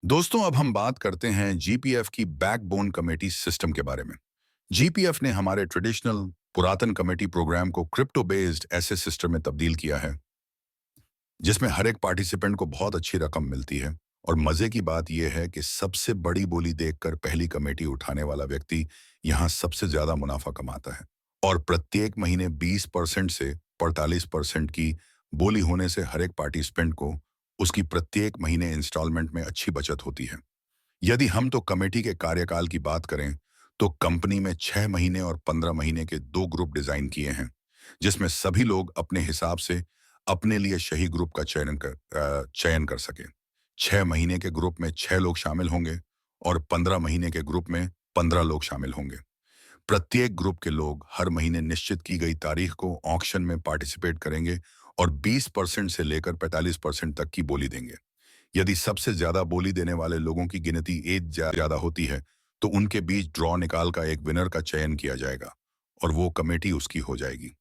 दोस्तों, अब हम बात करते हैं जीपीएफ की बैकबोन कमेटी सिस्टम के बारे में। जीपीएफ ने हमारे ट्रेडिशनल पुरातन कमेटी प्रोग्राम को क्रिप्टो बेस्ड ऐसे सिस्टम में तब्दील किया है जिसमें हर एक पार्टिसिपेंट को बहुत अच्छी रकम मिलती है। और मजे की बात यह है कि सबसे बड़ी बोली देखकर पहली कमेटी उठाने वाला व्यक्ति यहाँ सबसे ज्यादा मुनाफा कमाता है। और प्रत्येक महीने 20% से 45% की बोली होने से हर एक पार्टिसिपेंट को उसकी प्रत्येक महीने इंस्टॉलमेंट में अच्छी बचत होती है। यदि हम तो कमेटी के कार्यकाल की बात करें तो कंपनी में 6 महीने और 15 महीने के दो ग्रुप डिजाइन किए हैं, जिसमें सभी लोग अपने हिसाब से अपने लिए सही ग्रुप का चयन कर सकें। 6 महीने के ग्रुप में 6 लोग शामिल होंगे और 15 महीने के ग्रुप में 15 लोग शामिल होंगे। प्रत्येक ग्रुप के लोग हर महीने निश्चित की गई तारीख को ऑक्शन में पार्टिसिपेट करेंगे और 20% से लेकर 45% तक की बोली देंगे। यदि सबसे ज्यादा बोली देने वाले लोगों की गिनती एज ज्यादा होती है तो उनके बीच ड्रॉ निकाल का एक विनर का चयन किया जाएगा और वो कमेटी उसकी हो जाएगी।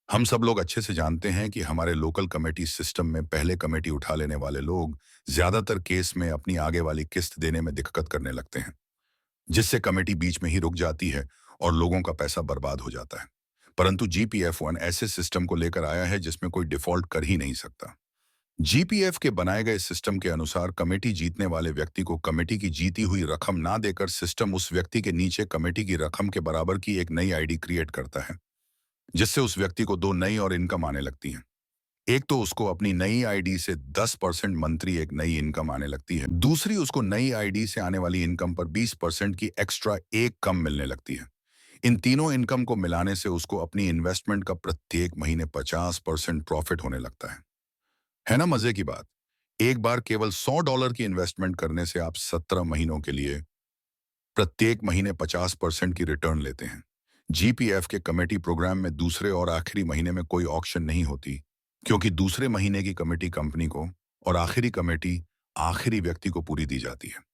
हम सब लोग अच्छे से जानते हैं कि हमारे लोकल कमेटी सिस्टम में पहले कमेटी उठा लेने वाले लोग ज्यादातर केस में अपनी आगे वाली किस्त देने में दिक्कत करने लगते हैं, जिससे कमेटी बीच में ही रुक जाती है और लोगों का पैसा बर्बाद हो जाता है। परंतु जीपीएफ 1 ऐसे सिस्टम को लेकर आया है जिसमें कोई डिफॉल्ट कर ही नहीं सकता। जीपीएफ के बनाए गए सिस्टम के अनुसार कमेटी जीतने वाले व्यक्ति को कमेटी की जीती हुई रकम ना देकर सिस्टम उस व्यक्ति के नीचे कमेटी की रकम के बराबर की एक नई आईडी क्रिएट करता है, जिससे उस व्यक्ति को दो नई और इनकम आने लगती है। एक तो उसको अपनी नई आईडी से 10% मंथली एक नई इनकम आने लगती है, दूसरी उसको नई आईडी से आने वाली इनकम पर 20% की एक्स्ट्रा एक कम मिलने लगती है। इन तीनों इनकम को मिलाने से उसको अपनी इन्वेस्टमेंट का प्रत्येक महीने 50% प्रॉफिट होने लगता है ना मजे की बात। एक बार केवल $100 की इन्वेस्टमेंट करने से आप 17 महीनों के लिए प्रत्येक महीने 50% की रिटर्न लेते हैं। जीपीएफ के कमेटी प्रोग्राम में दूसरे और आखिरी महीने में कोई ऑक्शन नहीं होती, क्योंकि दूसरे महीने की कमेटी कंपनी को और आखिरी कमेटी आखिरी व्यक्ति को पूरी दी जाती है।